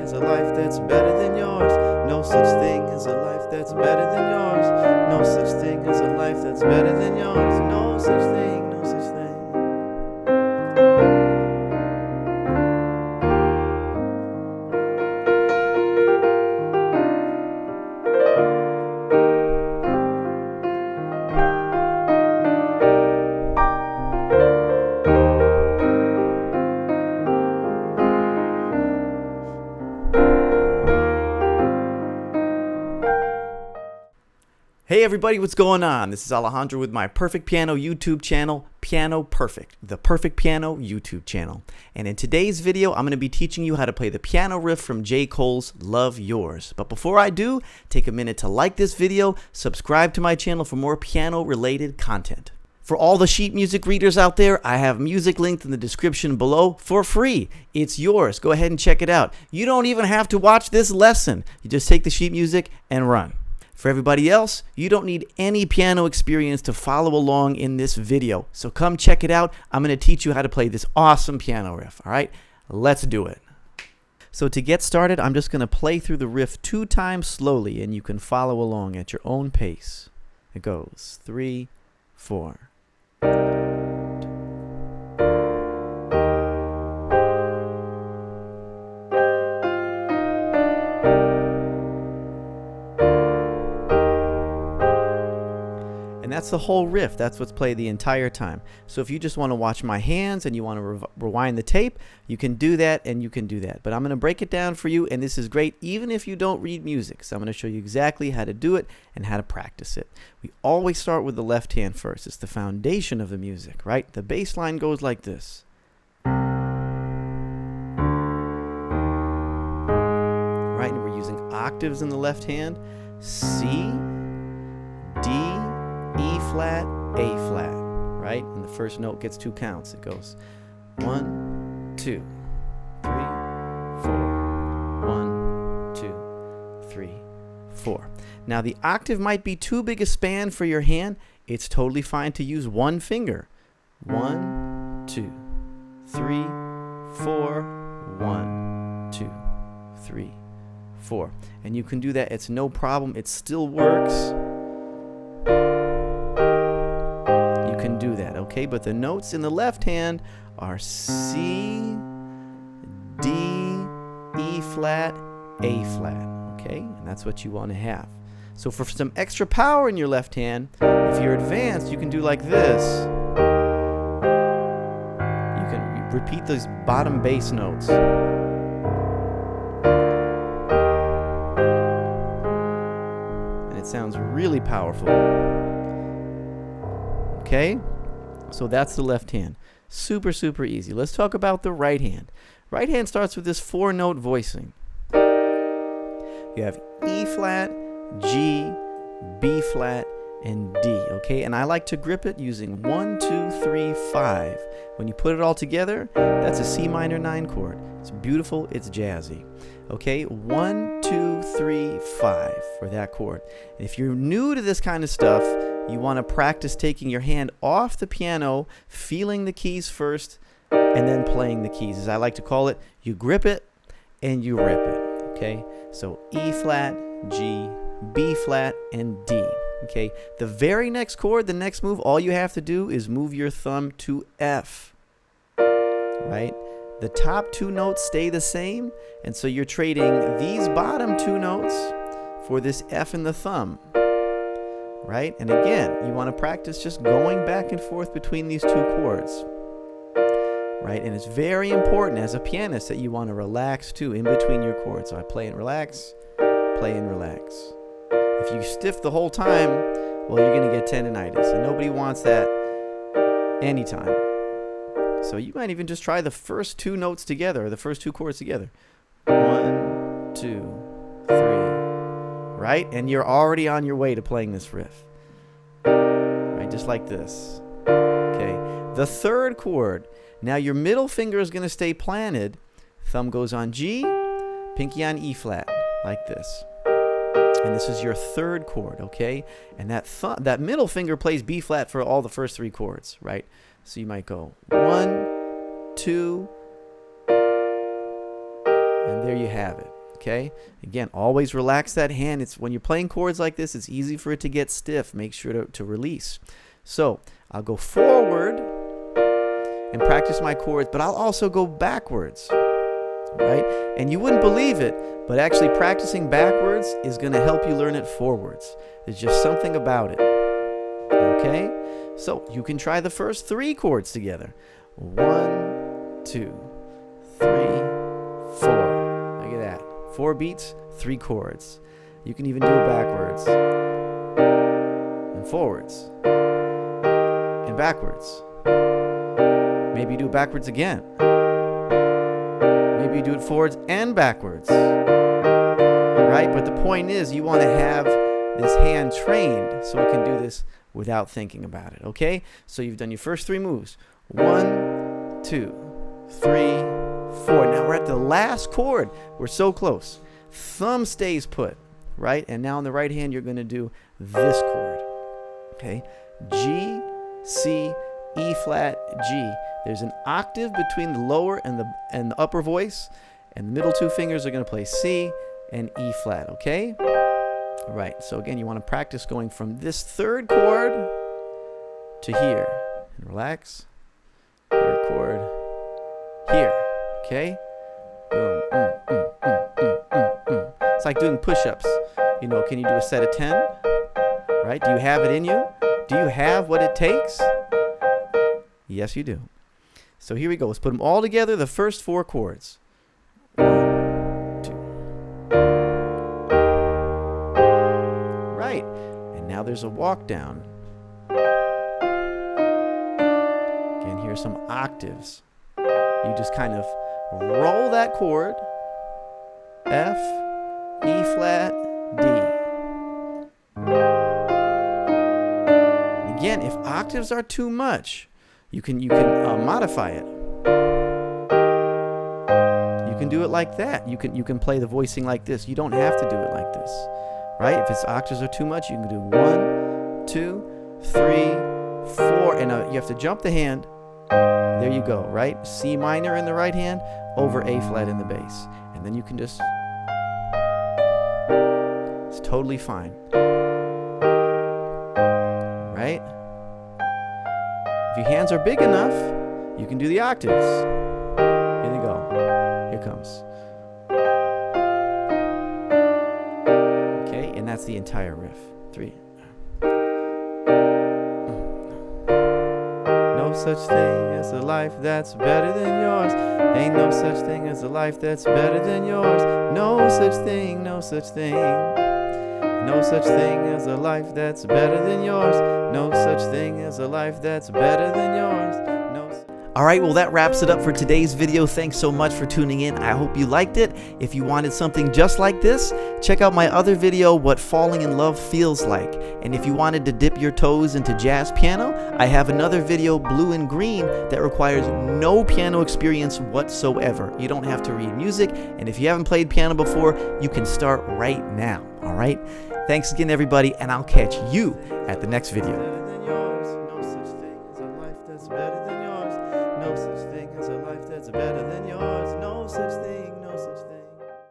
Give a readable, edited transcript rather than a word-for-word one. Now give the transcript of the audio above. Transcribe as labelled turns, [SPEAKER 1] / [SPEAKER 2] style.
[SPEAKER 1] as a life that's better than yours. No such thing as a life that's better than yours. No such thing as a life that's better than yours. No such thing, no such thing. Hey everybody, what's going on? This is Alejandro with my Perfect Piano YouTube channel, Piano Perfect, the Perfect Piano YouTube channel. And in today's video, I'm going to be teaching you how to play the piano riff from J. Cole's Love Yours. But before I do, take a minute to like this video, subscribe to my channel for more piano-related content. For all the sheet music readers out there, I have music linked in the description below for free. It's yours. Go ahead and check it out. You don't even have to watch this lesson. You just take the sheet music and run. For everybody else, you don't need any piano experience to follow along in this video. So come check it out. I'm going to teach you how to play this awesome piano riff. All right, let's do it. So to get started, I'm just going to play through the riff 2 times slowly, and you can follow along at your own pace. It goes 3, 4. And that's the whole riff. That's what's played the entire time. So if you just want to watch my hands and you want to rewind the tape, you can do that and you can do that. But I'm going to break it down for you, and this is great even if you don't read music. So I'm going to show you exactly how to do it and how to practice it. We always start with the left hand first. It's the foundation of the music, right? The bass line goes like this. Right, and we're using octaves in the left hand. C, D, E flat, A flat, right? And the first note gets 2 counts. It goes 1, 2, 3, 4. 1, 2, 3, 4. Now the octave might be too big a span for your hand. It's totally fine to use one finger. 1, 2, 3, 4. 1, 2, 3, 4. And you can do that. It's no problem. It still works. Can do that, okay? But the notes in the left hand are C, D, E flat, A flat, okay? And that's what you want to have. So for some extra power in your left hand, if you're advanced, you can do like this. You can repeat those bottom bass notes. And it sounds really powerful. Okay, so that's the left hand. Super, super easy. Let's talk about the right hand. Right hand starts with this 4-note voicing. You have E flat, G, B flat, and D, okay? And I like to grip it using 1, 2, 3, 5. When you put it all together, that's a C minor 9 chord. It's beautiful, it's jazzy. Okay, 1, 2, 3, 5 for that chord. And if you're new to this kind of stuff, you want to practice taking your hand off the piano, feeling the keys first, and then playing the keys. As I like to call it, you grip it and you rip it. Okay, so E flat, G, B flat, and D. Okay, the very next chord, the next move, all you have to do is move your thumb to F. Right? The top 2 notes stay the same, and so you're trading these bottom 2 notes for this F in the thumb. Right? And again, you want to practice just going back and forth between these 2 chords. Right? And it's very important as a pianist that you want to relax too in between your chords. So I play and relax, play and relax. If you stiff the whole time, well, you're going to get tendinitis, and nobody wants that anytime. So you might even just try the first 2 notes together, or the first 2 chords together. 1, 2, 3. Right? And you're already on your way to playing this riff. Right? Just like this. Okay. The 3rd chord. Now your middle finger is going to stay planted. Thumb goes on G, pinky on E flat, like this. And this is your 3rd chord, okay? And that middle finger plays B flat for all the first 3 chords, right? So you might go 1, 2, and there you have it. Okay, again, always relax that hand. It's when you're playing chords like this, it's easy for it to get stiff. Make sure to release. So I'll go forward and practice my chords, but I'll also go backwards, right? And you wouldn't believe it, but actually practicing backwards is going to help you learn it forwards. There's just something about it. Okay, so you can try the first 3 chords together. 1, 2, 3, 4. Look at that. 4 beats, 3 chords. You can even do it backwards and forwards and backwards. Maybe you do it backwards again. Maybe you do it forwards and backwards. Right? But the point is, you want to have this hand trained so it can do this without thinking about it. Okay? So you've done your first 3 moves. 1, 2, 3, 4. Now we're at the last chord. We're so close. Thumb stays put, right? And now on the right hand, you're going to do this chord. Okay? G, C, E flat, G. There's an octave between the lower and the upper voice, and the middle 2 fingers are going to play C and E flat. Okay? All right. So again, you want to practice going from this 3rd chord to here. And relax. 3rd chord here. Okay? Boom. It's like doing push-ups. You know, can you do a set of 10? Right? Do you have it in you? Do you have what it takes? Yes, you do. So here we go. Let's put them all together, the first 4 chords. 1, 2. Right. And now there's a walk down. Again, here's some octaves. You just kind of roll that chord. F, E flat, D. Again, if octaves are too much, you can modify it. You can do it like that. You can play the voicing like this. You don't have to do it like this, right? If it's octaves are too much, you can do 1, 2, 3, 4, and you have to jump the hand. There you go, right? C minor in the right hand over A flat in the bass, and then you can just. It's totally fine, right? If your hands are big enough, you can do the octaves. Here they go. Here comes. Okay, and that's the entire riff. 3. No such thing as a life that's better than yours. Ain't no such thing as a life that's better than yours. No such thing, no such thing. No such thing as a life that's better than yours. No such thing as a life that's better than yours. Alright, well that wraps it up for today's video. Thanks so much for tuning in. I hope you liked it. If you wanted something just like this, check out my other video, What Falling in Love Feels Like. And if you wanted to dip your toes into jazz piano, I have another video, Blue and Green, that requires no piano experience whatsoever. You don't have to read music, and if you haven't played piano before, you can start right now. Alright? Thanks again, everybody, and I'll catch you at the next video.